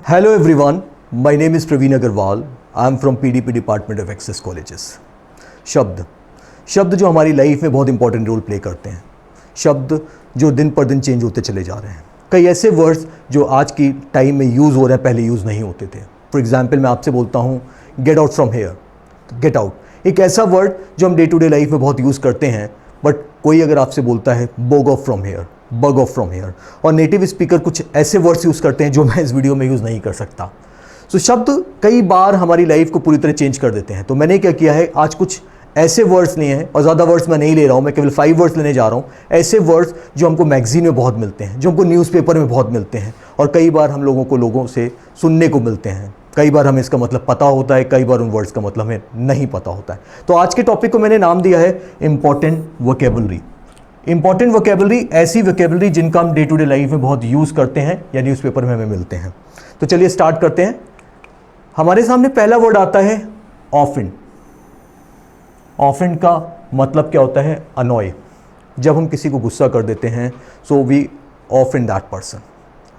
Hello everyone, my name is Praveen Agarwal. I am from PDP Department of Access Colleges. शब्द जो हमारी life में बहुत important role play करते हैं, शब्द जो दिन पर दिन चेंज होते चले जा रहे हैं. कई ऐसे वर्ड्स जो आज की टाइम में यूज़ हो रहे हैं, पहले यूज़ नहीं होते थे. फॉर एग्जाम्पल मैं आपसे बोलता हूँ get out from here. Get out एक ऐसा वर्ड जो हम डे टू डे लाइफ में बहुत यूज़ करते हैं, बट कोई अगर आपसे बोलता है bug of from here, bug of from here, और नेटिव स्पीकर कुछ ऐसे वर्ड्स यूज़ करते हैं जो मैं इस वीडियो में यूज़ नहीं कर सकता. सो शब्द कई बार हमारी लाइफ को पूरी तरह चेंज कर देते हैं. तो मैंने क्या किया है, आज कुछ ऐसे वर्ड्स लिए हैं, और ज़्यादा वर्ड्स मैं नहीं ले रहा हूँ, मैं केवल 5 वर्ड्स लेने जा रहा हूँ. ऐसे वर्ड्स जो हमको मैगजीन में बहुत मिलते हैं, जो हमको न्यूज़पेपर में बहुत मिलते हैं, और कई बार हम लोगों से सुनने को मिलते हैं. कई बार हमें इसका मतलब पता होता है, कई बार उन वर्ड्स का मतलब हमें नहीं पता होता है. तो आज के टॉपिक को मैंने नाम दिया है इंपॉर्टेंट वोकेबलरी. इंपॉर्टेंट वोकेबलरी ऐसी वोकेबलरी जिनका हम डे टू डे लाइफ में बहुत यूज़ करते हैं या न्यूज़पेपर में हमें मिलते हैं. तो चलिए स्टार्ट करते हैं. हमारे सामने पहला वर्ड आता है ऑफेंड. ऑफेंड का मतलब क्या होता है? अनॉय. जब हम किसी को गुस्सा कर देते हैं, so we offend that person.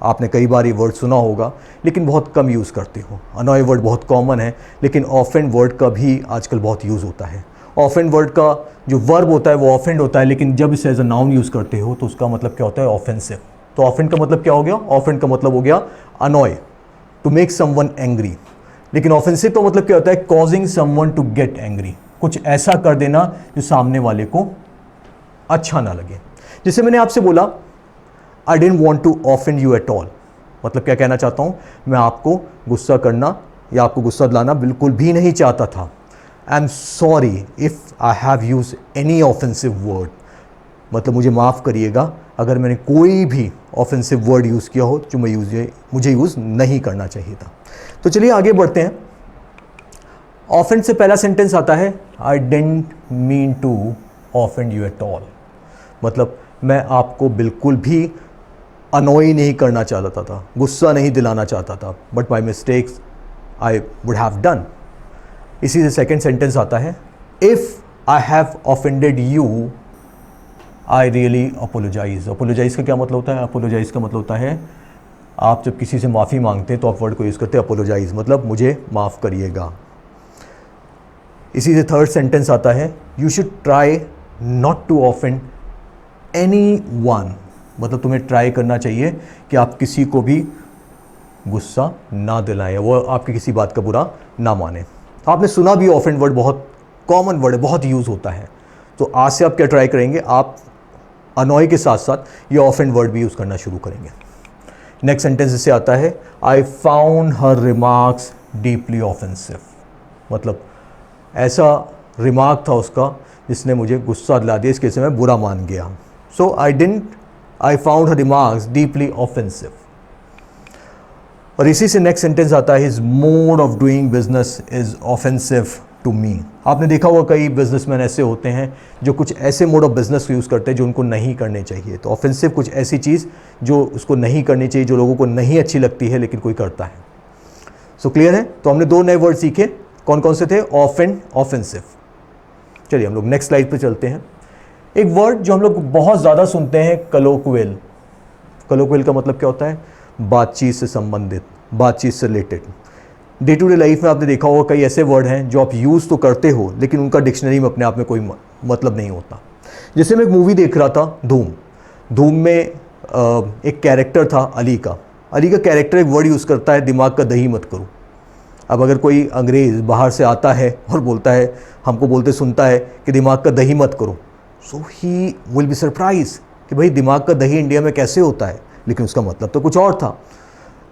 आपने कई बार ये वर्ड सुना होगा, लेकिन बहुत कम यूज़ करते हो. अनॉय वर्ड बहुत कॉमन है, लेकिन ऑफेंड वर्ड का भी आजकल बहुत यूज़ होता है. ऑफेंड वर्ड का जो वर्ब होता है वो ऑफेंड होता है, लेकिन जब इसे एज अ नाउन यूज़ करते हो तो उसका मतलब क्या होता है? ऑफेंसिव. तो ऑफेंड का मतलब क्या हो गया? ऑफेंड का मतलब हो गया annoy, to make someone angry. लेकिन ऑफेंसिव का मतलब क्या होता है? Causing someone to get angry. कुछ ऐसा कर देना जो सामने वाले को अच्छा ना लगे. जैसे मैंने आपसे बोला I didn't want to offend you at all. मतलब क्या कहना चाहता हूँ? मैं आपको गुस्सा करना या आपको गुस्सा दिलाना बिल्कुल भी नहीं चाहता था. I am sorry if I have use any offensive word. मतलब मुझे माफ़ करिएगा अगर मैंने कोई भी ऑफेंसिव वर्ड यूज़ किया हो जो मुझे यूज़ नहीं करना चाहिए था. तो चलिए आगे बढ़ते हैं. ऑफेंड से पहला सेंटेंस आता है I didn't mean to offend you at all. मतलब मैं आपको बिल्कुल भी अनॉय नहीं करना चाहता था, गुस्सा नहीं दिलाना चाहता था, but by mistakes I would have done. इसी से सेकंड सेंटेंस आता है if I have offended you I really apologise. Apologise का क्या मतलब होता है? अपोलोजाइज का मतलब होता है आप जब किसी से माफ़ी मांगते हैं तो आप वर्ड को यूज़ करते हैं अपोलोजाइज, मतलब मुझे माफ़ करिएगा. इसी से थर्ड सेंटेंस आता है you should try not to offend anyone. मतलब तुम्हें ट्राई करना चाहिए कि आप किसी को भी गुस्सा ना दिलाएं, वो आपकी किसी बात का बुरा ना माने. आपने सुना भी ऑफेंड वर्ड बहुत कॉमन वर्ड है, बहुत यूज़ होता है. तो आज से आप क्या ट्राई करेंगे? आप अनॉय के साथ साथ ये ऑफेंड वर्ड भी यूज़ करना शुरू करेंगे. नेक्स्ट सेंटेंस इससे आता है आई found her remarks deeply offensive. मतलब ऐसा रिमार्क था उसका जिसने मुझे गुस्सा दिला दिया, इसके से मैं बुरा मान गया. So I found her remarks deeply offensive. और इसी से नेक्स्ट सेंटेंस आता है his mode of doing business is offensive to me. आपने देखा होगा कई बिजनेसमैन ऐसे होते हैं जो कुछ ऐसे मोड ऑफ बिजनेस को यूज़ करते हैं जो उनको नहीं करने चाहिए. तो ऑफेंसिव कुछ ऐसी चीज़ जो उसको नहीं करनी चाहिए, जो लोगों को नहीं अच्छी लगती है, लेकिन कोई करता है. सो क्लियर है? तो हमने 2 नए वर्ड सीखे. कौन कौन से थे? Offend, offensive. चलिए हम लोग नेक्स्ट स्लाइड पे चलते हैं. एक वर्ड जो हम लोग बहुत ज़्यादा सुनते हैं, कलोक्वियल. कलोक्वियल का मतलब क्या होता है? बातचीत से संबंधित, बातचीत से related. Day to day life में आपने देखा होगा कई ऐसे वर्ड हैं जो आप यूज़ तो करते हो, लेकिन उनका डिक्शनरी में अपने आप में कोई मतलब नहीं होता. जैसे मैं एक मूवी देख रहा था धूम में एक कैरेक्टर था अली का कैरेक्टर एक वर्ड यूज़ करता है दिमाग का दही मत करो. अब अगर कोई अंग्रेज़ बाहर से आता है और बोलता है, हमको बोलते सुनता है कि दिमाग का दही मत करो, सो ही विल बी सरप्राइज कि भाई दिमाग का दही इंडिया में कैसे होता है, लेकिन उसका मतलब तो कुछ और था.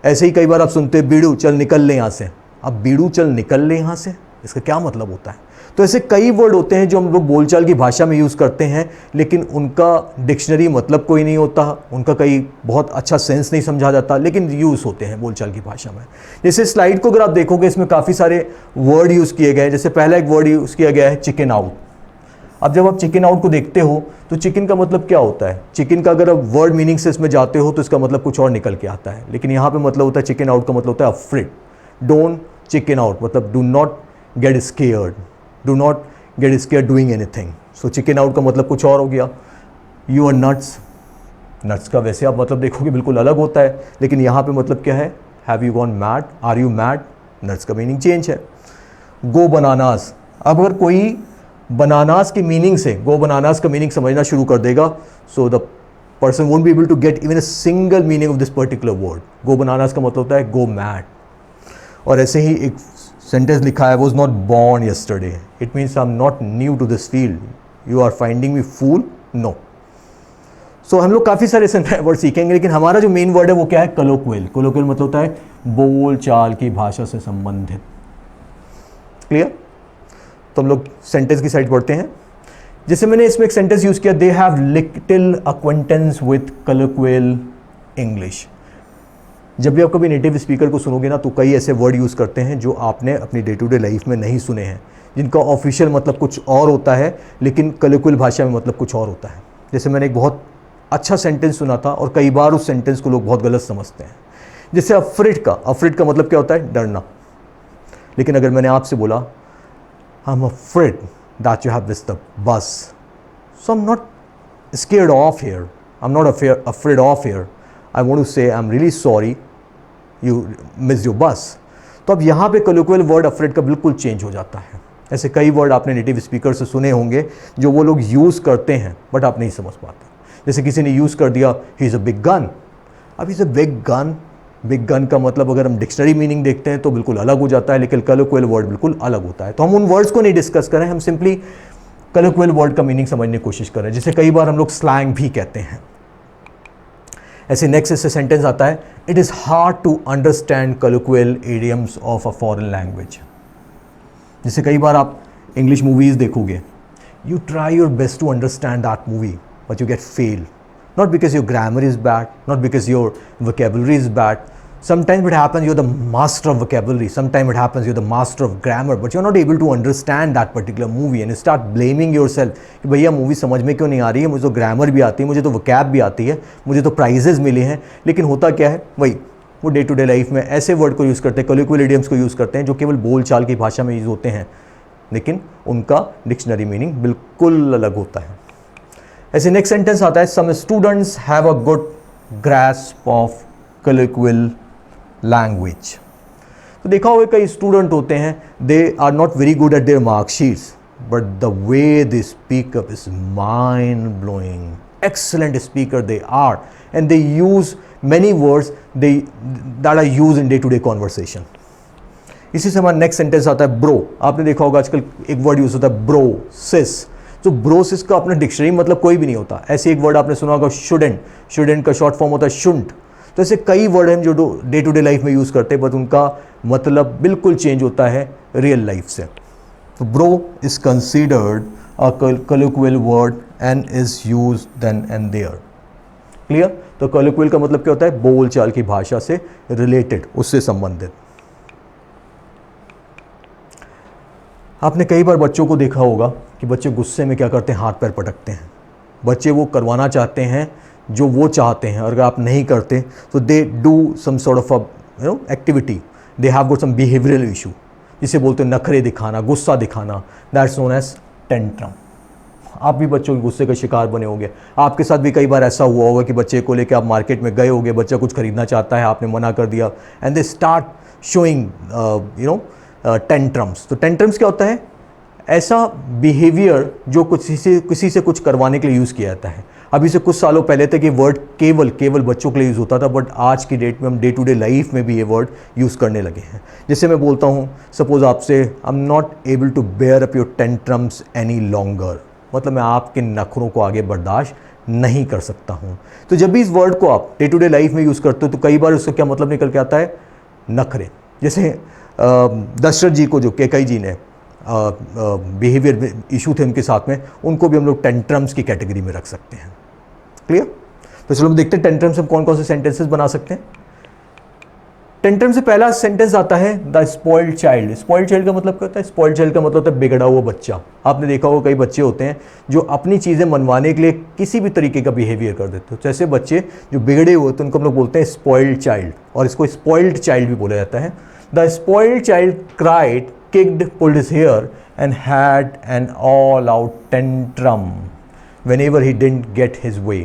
ऐसे ही कई बार आप सुनते हैं बीड़ू चल निकल ले यहाँ से. अब बीड़ू चल निकल ले यहाँ से, इसका क्या मतलब होता है? तो ऐसे कई वर्ड होते हैं जो हम लोग बोलचाल की भाषा में यूज़ करते हैं, लेकिन उनका डिक्शनरी मतलब कोई नहीं होता, उनका कई बहुत अच्छा सेंस नहीं समझा जाता, लेकिन यूज़ होते हैं बोलचाल की भाषा में. जैसे स्लाइड को अगर आप देखोगे, इसमें काफ़ी सारे वर्ड यूज़ किए गए हैं. जैसे पहला एक वर्ड यूज़ किया गया है चिकन आउट. अब जब आप चिकन आउट को देखते हो तो चिकन का मतलब क्या होता है? चिकन का अगर आप वर्ड मीनिंग से इसमें जाते हो तो इसका मतलब कुछ और निकल के आता है, लेकिन यहाँ पे मतलब होता है चिकन आउट का मतलब होता है अफ्रेड. डोंट चिकन आउट मतलब do not get scared, do not get scared doing anything. So chicken out का मतलब कुछ और हो गया. You are nuts. नट्स का वैसे आप मतलब देखोगे बिल्कुल अलग होता है, लेकिन यहाँ पे मतलब क्या है? Have you gone mad, are you mad, nurse का मीनिंग चेंज है। गो बनानास, अब अगर कोई बनानास की मीनिंग से गो बनानास का मीनिंग समझना शुरू कर देगा, so the person won't be able to get even a single meaning of this particular word. Go bananas का मतलब होता है गो मैड। और ऐसे ही एक सेंटेंस लिखा है, was not born yesterday, it means I am not new to this field, you are finding me fool, no. So हम लोग काफ़ी सारे वर्ड सीखेंगे, लेकिन हमारा जो मेन वर्ड है वो क्या है, कलोक्वियल। कलोक्वियल मतलब होता है बोल चाल की भाषा से संबंधित। क्लियर? तो हम लोग सेंटेंस की साइड पढ़ते हैं। जैसे मैंने इसमें एक सेंटेंस यूज किया, they have little acquaintance with colloquial English. जब भी आप कभी नेटिव स्पीकर को सुनोगे ना, तो कई ऐसे वर्ड यूज़ करते हैं जो आपने अपनी डे टू डे लाइफ में नहीं सुने हैं, जिनका ऑफिशियल मतलब कुछ और होता है, लेकिन कलोक्वियल भाषा में मतलब कुछ और होता है। जैसे मैंने एक बहुत अच्छा सेंटेंस सुना था, और कई बार उस सेंटेंस को लोग बहुत गलत समझते हैं। जैसे अफ्रेड का मतलब क्या होता है, डरना। लेकिन अगर मैंने आपसे बोला, I am afraid that you have missed the bus, so I am not scared of here, I am not afraid of here, I want to say I am really sorry you miss your bus. तो अब यहाँ पे कलोक्वियल word afraid का बिल्कुल change हो जाता है। ऐसे कई वर्ड आपने नेटिव स्पीकर से सुने होंगे जो वो लोग यूज़ करते हैं, बट आप नहीं समझ पाते। जैसे किसी ने यूज़ कर दिया, he is a big gun. अब is a big gun, big gun का मतलब अगर हम डिक्शनरी मीनिंग देखते हैं तो बिल्कुल अलग हो जाता है, लेकिन कलोक्वियल वर्ड बिल्कुल अलग होता है। तो हम उन वर्ड्स को नहीं डिस्कस करें, हम सिंपली कलोक्वियल वर्ड का मीनिंग समझने की कोशिश करें। जैसे कई बार हम लोग स्लैंग भी कहते हैं। ऐसे नेक्स्ट इससे सेंटेंस आता है, it is hard to understand colloquial idioms of a foreign language. जैसे कई बार आप इंग्लिश मूवीज़ देखोगे, you try your best to understand that movie, but you get fail, not because your grammar is bad, not because your vocabulary is bad. Sometimes it happens you're the master of vocabulary, sometimes it happens you're the master of grammar, but you're not able to understand that particular movie, and you start blaming yourself कि भैया movie समझ में क्यों नहीं आ रही है, मुझे तो ग्रामर भी आती है, मुझे तो vocab भी आती है, मुझे तो प्राइजेस मिले हैं। लेकिन होता क्या है, वही वो डे टू डे लाइफ में ऐसे वर्ड को यूज़ करते हैं, कलोक्वियल इडियम्स को यूज़ करते हैं जो केवल बोल चाल की भाषा में यूज़ होते हैं, लेकिन उनका डिक्शनरी मीनिंग बिल्कुल अलग होता है। ऐसे नेक्स्ट सेंटेंस आता है, some students have a good grasp of colloquial language. तो देखा होगा कई स्टूडेंट होते हैं, they are not very good at their marksheets, but the way they speak up is mind blowing, excellent speaker they are, and they use many words that are use in day to day conversation. इसी से हमारा next sentence आता है bro. आपने देखा होगा आजकल एक वर्ड यूज होता है ब्रो सिस। तो ब्रोसिस का अपना डिक्शनरी मतलब कोई भी नहीं होता। ऐसे एक वर्ड आपने सुना होगा शुडेंट, शुडेंट का शॉर्ट फॉर्म होता है शुंट। तो ऐसे कई वर्ड हैं जो डे टू डे लाइफ में यूज़ करते हैं, बट उनका मतलब बिल्कुल चेंज होता है रियल लाइफ से। तो bro is considered a colloquial word and is use then and there. Clear? तो कलोक्वियल का मतलब क्या होता है, बोल चाल की भाषा से रिलेटेड, उससे संबंधित। आपने कई बार बच्चों को देखा होगा कि बच्चे गुस्से में क्या करते हैं, हाथ पैर पटकते हैं। बच्चे वो करवाना चाहते हैं जो वो चाहते हैं, और अगर आप नहीं करते तो they do some sort of activity, they have got some behavioural issue, जिसे बोलते हैं नखरे दिखाना, गुस्सा दिखाना, दैट्स नोन एज टेंट्रम। आप भी बच्चों के गुस्से का शिकार बने होंगे। आपके साथ भी कई बार ऐसा हुआ होगा कि बच्चे को लेकर आप मार्केट में गए होंगे, बच्चा कुछ खरीदना चाहता है, आपने मना कर दिया, and they start showing tantrums. तो टेंट्रम्स क्या होता है, ऐसा बिहेवियर जो किसी से कुछ करवाने के लिए यूज़ किया जाता है। अभी से कुछ सालों पहले तक ये वर्ड केवल बच्चों के लिए यूज़ होता था, बट आज की डेट में हम डे टू डे लाइफ में भी ये वर्ड यूज़ करने लगे हैं। जैसे मैं बोलता हूँ, सपोज आपसे, I am not able to bear up your tantrums any longer, मतलब मैं आपके नखरों को आगे बर्दाश्त नहीं कर सकता हूँ। तो जब भी इस वर्ड को आप डे टू डे लाइफ में यूज़ करते हो तो कई बार उसका क्या मतलब निकल के आता है, नखरे। जैसे दशरथ जी को जो कैकई जी ने बिहेवियर इशू थे उनके साथ में, उनको भी हम लोग टेंट्रम्स की कैटेगरी में रख सकते हैं। क्लियर? तो चलो हम देखते हैं टेंट्रम्स हम कौन कौन से सेंटेंसेस बना सकते हैं। टेंट्रम से पहला सेंटेंस आता है the spoiled child. Spoiled child का मतलब क्या होता है? स्पॉइल्ड चाइल्ड का मतलब होता है बिगड़ा हुआ बच्चा। आपने देखा होगा कई बच्चे होते हैं जो अपनी चीज़ें मनवाने के लिए किसी भी तरीके का बिहेवियर कर देते हैं। तो ऐसे बच्चे जो बिगड़े हुए होते हैं उनको हम लोग बोलते हैं स्पॉइल्ड चाइल्ड, और इसको स्पॉइल्ड चाइल्ड भी बोला जाता है। The spoiled child cried, kicked, pulled his hair and had an all-out tantrum whenever he didn't get his way.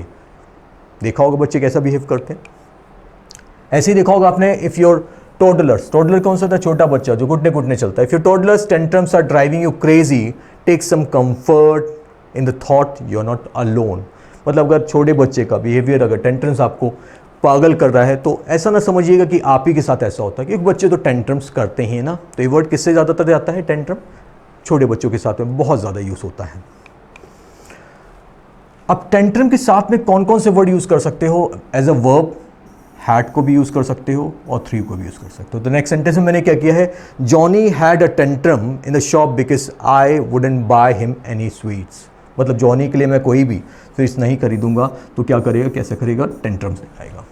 देखा होगा बच्चे कैसा बिहेव करते हैं। ऐसे ही देखा होगा आपने, इफ़ योर टोडलर्स, टोडलर कौन सा था, छोटा बच्चा जो घुटने घुटने चलता है, if your toddler's tantrums are driving you crazy, take some comfort in the thought you are not alone. मतलब अगर छोटे बच्चे का बिहेवियर अगर टेंट्रम्स आपको पागल कर रहा है तो ऐसा ना समझिएगा कि आप ही के साथ ऐसा होता है, क्योंकि बच्चे तो टेंट्रम्स करते ही हैं ना। तो ये वर्ड किससे ज़्यादातर जाता है, टेंट्रम, छोटे बच्चों के साथ में बहुत ज़्यादा यूज़ होता है। अब टेंट्रम के साथ में कौन कौन से वर्ड यूज़ कर सकते हो एज अ वर्ब, हैड को भी यूज़ कर सकते हो और थ्री को भी यूज़ कर सकते हो। तो नेक्स्ट सेंटेंस में मैंने क्या किया है, Johnny had a tantrum in the shop because I wouldn't by him any sweets. मतलब जॉनी के लिए मैं कोई भी स्वीट्स नहीं खरीदूंगा, तो क्या करेगा, कैसे करेगा, टेंट्रम्स दिखाएगा।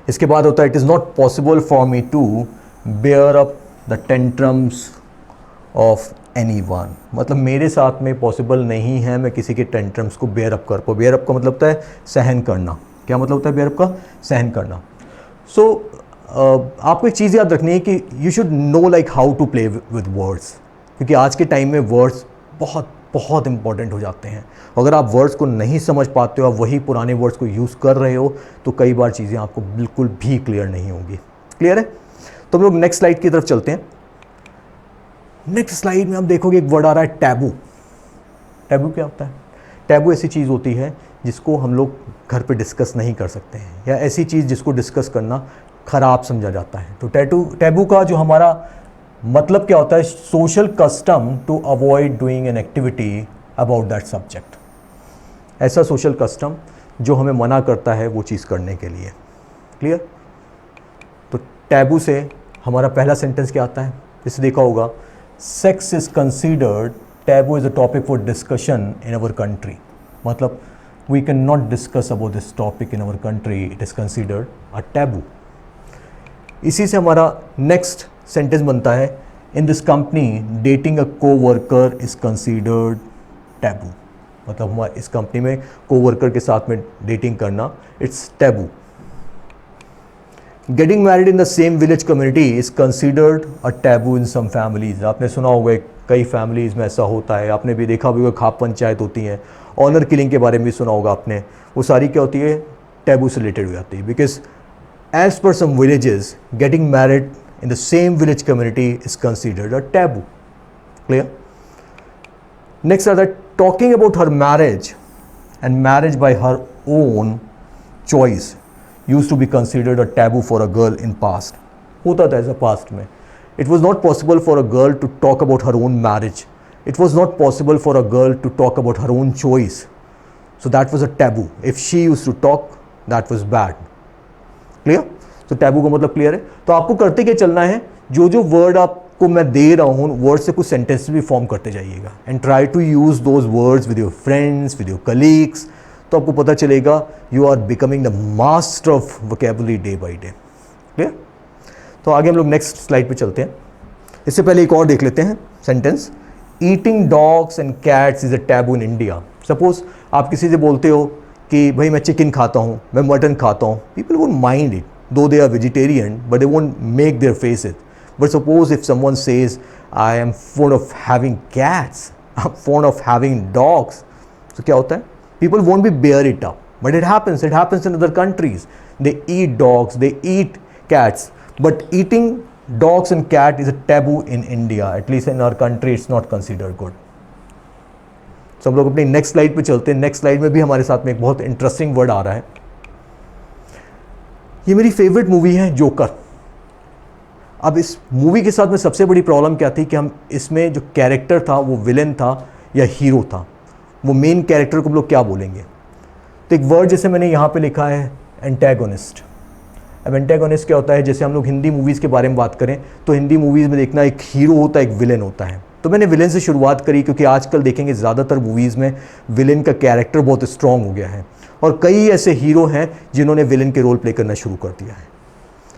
इसके बाद होता है, it is not possible for me to bear up the tantrums of anyone. मतलब मेरे साथ में पॉसिबल नहीं है मैं किसी के टेंट्रम्स को बेयर अप कर पाऊँ। बेयर अप का मतलब होता है सहन करना। क्या मतलब होता है बेयर अप का, सहन करना। सो आपको एक चीज़ याद रखनी है कि you should know like how to play with words, क्योंकि आज के टाइम में वर्ड्स बहुत बहुत इंपॉर्टेंट हो जाते हैं। अगर आप वर्ड्स को नहीं समझ पाते हो, आप वही पुराने वर्ड्स को यूज़ कर रहे हो, तो कई बार चीज़ें आपको बिल्कुल भी क्लियर नहीं होंगी। क्लियर है? तो हम लोग नेक्स्ट स्लाइड की तरफ चलते हैं। नेक्स्ट स्लाइड में आप देखोगे एक वर्ड आ रहा है टैबू। टैबू क्या होता है? टैबू ऐसी चीज़ होती है जिसको हम लोग घर पे डिस्कस नहीं कर सकते हैं, या ऐसी चीज़ जिसको डिस्कस करना ख़राब समझा जाता है। तो टैबू का जो हमारा मतलब क्या होता है, social custom to avoid doing an activity about that subject. ऐसा सोशल कस्टम जो हमें मना करता है वो चीज़ करने के लिए। क्लियर? तो टैबू से हमारा पहला सेंटेंस क्या आता है, जैसे देखा होगा, sex is considered taboo is a topic for discussion in our country. मतलब we can not discuss about this topic in our country, it is considered a taboo. इसी से हमारा नेक्स्ट सेंटेंस बनता है, in this company dating a coworker is considered taboo. मतलब हमारे इस company में कोवर्कर के साथ में डेटिंग करना it's taboo. Getting married in the same village community is considered a taboo in some families. आपने सुना होगा कई फैमिलीज़ में ऐसा होता है, आपने भी देखा होगा खाप पंचायत होती हैं, ऑनर किलिंग के बारे में भी सुना होगा आपने। वो सारी क्या होती है, टैबू से रिलेटेड हो जाती है। Because as per some villages getting married in the same village community is considered a taboo. Clear? Next are that talking about her marriage and marriage by her own choice used to be considered a taboo for a girl in past. होता था ऐसा past में. It was not possible for a girl to talk about her own marriage. It was not possible for a girl to talk about her own choice. So that was a taboo. If she used to talk, that was bad. Clear? तो taboo का मतलब clear है। तो आपको करते क्या चलना है, जो जो वर्ड आपको मैं दे रहा हूँ वर्ड से कुछ सेंटेंस भी फॉर्म करते जाइएगा, and try to use those words with your friends, with your colleagues. तो आपको पता चलेगा you are becoming the master of vocabulary day by day. Clear? तो आगे हम लोग नेक्स्ट स्लाइड पे चलते हैं। इससे पहले एक और देख लेते हैं sentence, eating dogs and cats is a taboo in India. Suppose आप किसी से बोलते हो कि भाई मैं चिकन खाता हूँ, मैं मटन खाता हूँ, people won't mind it, though they are vegetarian, but they won't make their face it. But suppose if someone says, I am fond of having cats, I'm fond of having dogs, so क्या होता है? People won't be bear it up, but it happens in other countries. They eat dogs, they eat cats, but eating dogs and cat is a taboo in India. At least in our country, it's not considered good. So हम लोग अपनी next slide पे चलते हैं। Next slide में भी हमारे साथ में एक बहुत इंटरेस्टिंग वर्ड आ रहा है। ये मेरी फेवरेट मूवी है जोकर। अब इस मूवी के साथ में सबसे बड़ी प्रॉब्लम क्या थी कि हम इसमें जो कैरेक्टर था वो विलेन था या हीरो था, वो मेन कैरेक्टर को हम लोग क्या बोलेंगे। तो एक वर्ड जैसे मैंने यहाँ पे लिखा है एंटेगोनिस्ट। अब एंटेगोनिस्ट क्या होता है, जैसे हम लोग हिंदी मूवीज़ के बारे में बात करें तो हिंदी मूवीज़ में देखना एक हीरो होता है, एक विलेन होता है। तो मैंने विलेन से शुरुआत करी क्योंकि आजकल देखेंगे ज़्यादातर मूवीज़ में विलेन का कैरेक्टर बहुत स्ट्रॉन्ग हो गया है, और कई ऐसे हीरो हैं जिन्होंने विलेन के रोल प्ले करना शुरू कर दिया है।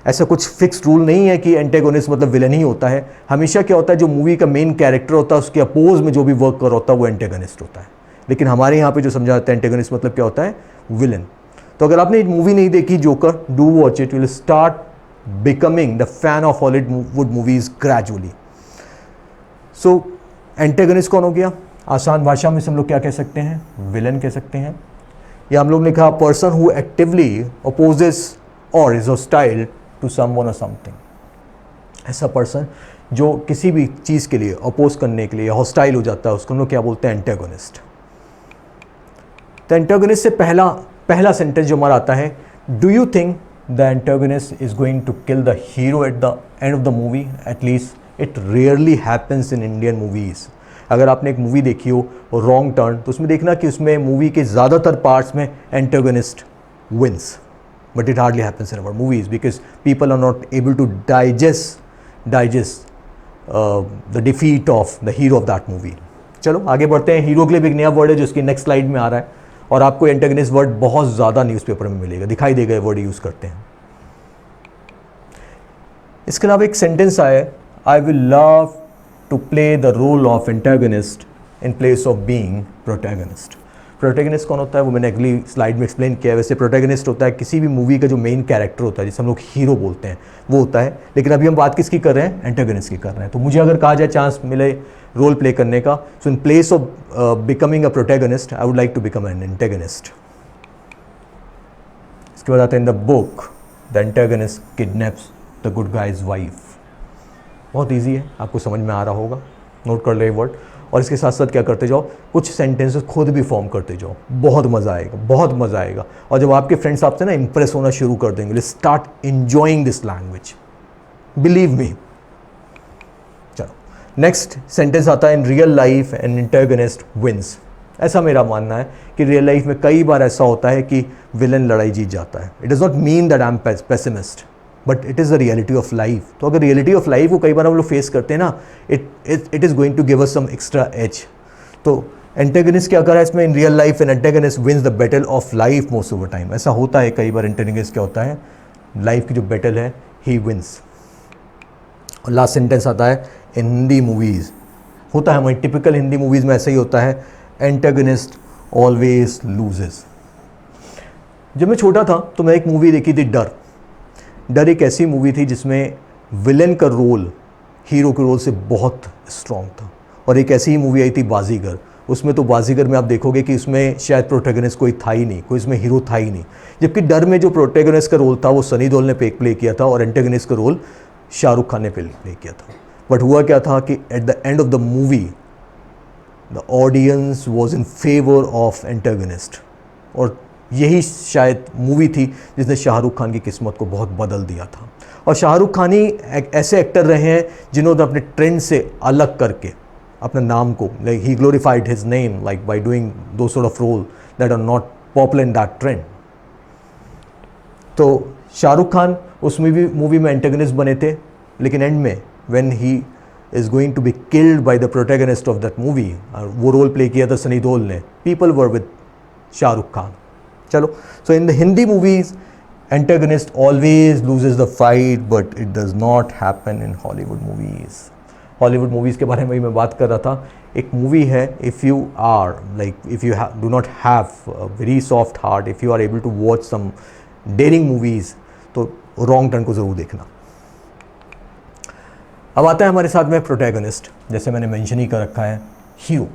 ऐसा कुछ फिक्स्ड रूल नहीं है कि एंटेगोनिस्ट मतलब विलेन ही होता है। हमेशा क्या होता है, जो मूवी का मेन कैरेक्टर होता है उसके अपोज में जो भी वर्क कर रहा होता है वो एंटेगोनिस्ट होता है। लेकिन हमारे यहाँ पे जो समझा जाता है एंटेगोनिस्ट मतलब क्या होता है, विलेन। तो अगर आपने मूवी नहीं देखी joker, do watch it, you will start becoming the fan of Hollywood movies gradually. So antagonist कौन हो गया? आसान भाषा में हम लोग क्या कह सकते हैं, विलेन कह सकते हैं। या हम लोग ने कहा पर्सन हु एक्टिवली अपोजेस और इज हॉस्टाइल टू समवन और समथिंग। ऐसा पर्सन जो किसी भी चीज़ के लिए अपोज करने के लिए हॉस्टाइल हो जाता है उसको हम लोग क्या बोलते हैं, एंटेगोनिस्ट। तो एंटेगोनिस्ट से पहला सेंटेंस जो हमारा आता है, do you think the antagonist is going to kill the hero at the end of the movie? At least it rarely happens in Indian movies. अगर आपने एक मूवी देखी हो रॉन्ग टर्न, तो उसमें देखना कि उसमें मूवी के ज़्यादातर पार्ट्स में antagonist wins, but it hardly happens in our movies because people are not able to digest the defeat of the hero of that movie. चलो आगे बढ़ते हैं। हीरो के लिए भी एक नया वर्ड है जो इसकी नेक्स्ट स्लाइड में आ रहा है, और आपको एंटेगनिस्ट वर्ड बहुत ज़्यादा न्यूज़पेपर में मिलेगा, दिखाई देगा ये वर्ड यूज़ करते हैं। इसके अलावा एक सेंटेंस आया है, I will love to play the role of antagonist in place of being protagonist. Protagonist कौन होता है वो मैंने अगली स्लाइड में एक्सप्लेन किया है। वैसे प्रोटैगनिस्ट होता है किसी भी मूवी का जो मेन कैरेक्टर होता है, जिसे हम लोग हीरो बोलते हैं, वो होता है। लेकिन अभी हम बात किसकी कर रहे हैं, एंटेगनिस्ट की कर रहे हैं। तो मुझे अगर कहा जाए चांस मिले रोल प्ले करने का, so in place of becoming a protagonist I would like to become an antagonist. इसके बाद आता है in the book the antagonist kidnaps the good guys wife. बहुत ईजी है, आपको समझ में आ रहा होगा, नोट कर ले वर्ड। और इसके साथ साथ क्या करते जाओ, कुछ सेंटेंसेस खुद भी फॉर्म करते जाओ, बहुत मज़ा आएगा, बहुत मज़ा आएगा। और जब आपके फ्रेंड्स आपसे ना इंप्रेस होना शुरू कर देंगे, start enjoying this language, believe me. चलो नेक्स्ट सेंटेंस आता है, in real life an antagonist wins. ऐसा मेरा मानना है कि रियल लाइफ में कई बार ऐसा होता है कि विलन लड़ाई जीत जाता है। It does not mean that I am pessimist, but it is the reality of life. तो अगर रियलिटी ऑफ लाइफ को कई बार हम लोग फेस करते हैं ना, it is going to give us some extra edge. तो एंटेगनिस्ट क्या कर रहा है इसमें, in real life an antagonist wins the battle of life most of the time. ऐसा होता है कई बार, एंटेगनिस्ट क्या होता है, लाइफ की जो बैटल है ही विंस। और लास्ट सेंटेंस आता है, इन हिंदी मूवीज़ होता है, हमारी टिपिकल हिंदी मूवीज़ में ऐसा ही होता है, एंटेगनिस्ट ऑलवेज लूजेस। जब मैं छोटा था तो मैं एक मूवी देखी थी डर एक ऐसी मूवी थी जिसमें विलेन का रोल हीरो के रोल से बहुत स्ट्रॉन्ग था। और एक ऐसी ही मूवी आई थी बाजीगर। उसमें तो बाजीगर में आप देखोगे कि उसमें शायद प्रोटैगनिस्ट कोई था ही नहीं, कोई इसमें हीरो था ही नहीं। जबकि डर में जो प्रोटैगनिस्ट का रोल था वो सनी देओल ने प्ले किया था और एंटेगनिस्ट का रोल शाहरुख खान ने प्ले किया था। बट हुआ क्या था कि eight the end of the movie the audience was in favour of antagonist. और यही शायद मूवी थी जिसने शाहरुख खान की किस्मत को बहुत बदल दिया था। और शाहरुख खान ही ऐसे एक्टर रहे हैं जिन्होंने अपने ट्रेंड से अलग करके अपने नाम को, like he glorified his name like by doing those sort of role that are not popular in that trend. तो शाहरुख खान उस मूवी में एंटेगनिस्ट बने थे, लेकिन एंड में when he is going to be killed by the protagonist of that movie, वो role play किया था सनी देओल ने, people were with Shahrukh Khan. चलो, so in the Hindi movies antagonist always loses the fight, but it does not happen in Hollywood movies. Hollywood movies के बारे में मैं बात कर रहा था। एक मूवी है, if you are like if you do not have a very soft heart, if you are able to watch some daring movies, तो रॉन्ग टर्न को ज़रूर देखना। अब आता है हमारे साथ में प्रोटैगनिस्ट। जैसे मैंने मेंशन ही कर रखा है, हीरो।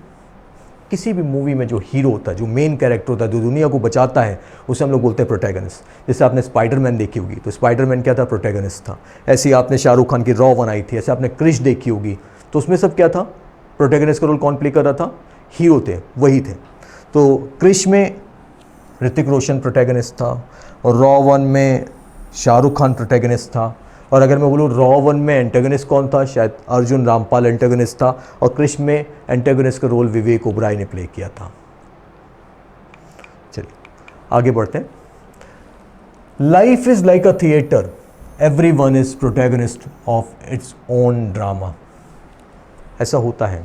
किसी भी मूवी में जो हीरो होता है, जो मेन कैरेक्टर होता है, जो दुनिया को बचाता है, उसे हम लोग बोलते हैं प्रोटैगनिस्ट। जैसे आपने स्पाइडरमैन देखी होगी, तो स्पाइडरमैन क्या था, प्रोटैगनिस्ट था। ऐसे ही आपने शाहरुख खान की रॉ वन आई थी, ऐसे आपने क्रिश देखी होगी, तो उसमें सब क्या था, प्रोटैगनिस्ट का रोल कौन प्ले कर रहा था, हीरो थे, वही थे। तो क्रिश में ऋतिक रोशन प्रोटैगनिस्ट था, और रॉ वन में शाहरुख खान प्रोटैगनिस्ट था। और अगर मैं बोलूँ रॉ वन में एंटेगनिस्ट कौन था, शायद अर्जुन रामपाल एंटेगनिस्ट था, और क्रिश में एंटेगनिस्ट का रोल विवेक ओबराय ने प्ले किया था। चलिए आगे बढ़ते हैं। Life is like a theatre, every one is protagonist of its own drama. ऐसा होता है,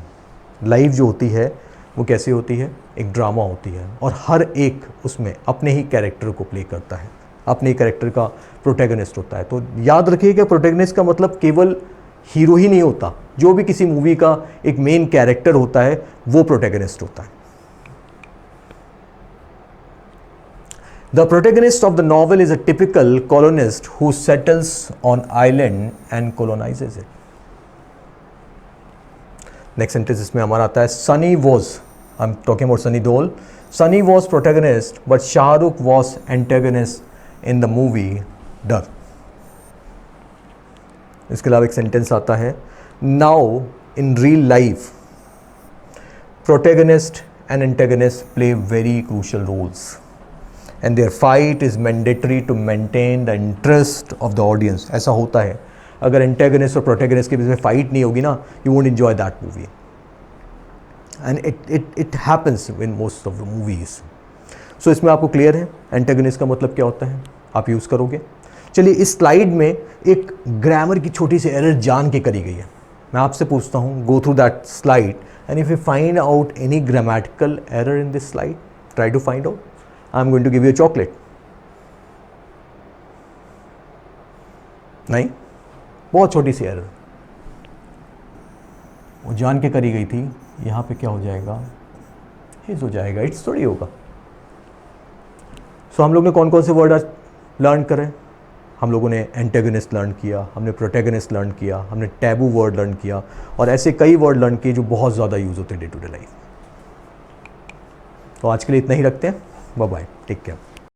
लाइफ जो होती है वो कैसी होती है, एक ड्रामा होती है, और हर एक उसमें अपने ही कैरेक्टर को प्ले करता है, अपने कैरेक्टर का प्रोटैगनिस्ट होता है। तो याद रखिएगा, प्रोटैगनिस्ट का मतलब केवल हीरो ही नहीं होता, जो भी किसी मूवी का एक मेन कैरेक्टर होता है वो प्रोटैगनिस्ट होता है। The protagonist of the novel is a typical colonist who settles on island and colonizes it. Next sentence इसमें हमारा आता है, Sunny was, I am talking about Sunny Deol, Sunny was protagonist but Shahrukh was antagonist in the movie डर। इसके अलावा एक sentence आता है, now in real life protagonist and antagonist play very crucial roles and their fight is mandatory to maintain the interest of the audience. ऐसा होता है, अगर एंटेगनिस्ट और प्रोटैगनिस्ट के बीच में फाइट नहीं होगी ना, you won't enjoy that movie, and it happens in most of the movies. So इसमें आपको क्लियर है एंटेगनिस्ट का मतलब क्या होता है, आप यूज़ करोगे। चलिए, इस स्लाइड में एक ग्रामर की छोटी सी एरर जान के करी गई है। मैं आपसे पूछता हूँ, go through that slide and if you find out any grammatical error in this slide, try to find out. I am going to give you chocolate. नहीं, बहुत छोटी सी एरर वो जान के करी गई थी। यहाँ पे क्या हो जाएगा, हिज हो जाएगा, इट्स थोड़ी होगा। सो हम लोग ने कौन कौन से वर्ड आज लर्न करें? हम लोगों ने एंटेगनिस्ट लर्न किया, हमने प्रोटैगनिस्ट लर्न किया, हमने टैबू वर्ड लर्न किया, और ऐसे कई वर्ड लर्न किए जो बहुत ज़्यादा यूज़ होते हैं डे टू डे लाइफ। तो आज के लिए इतना ही रखते हैं। Bye bye, take care.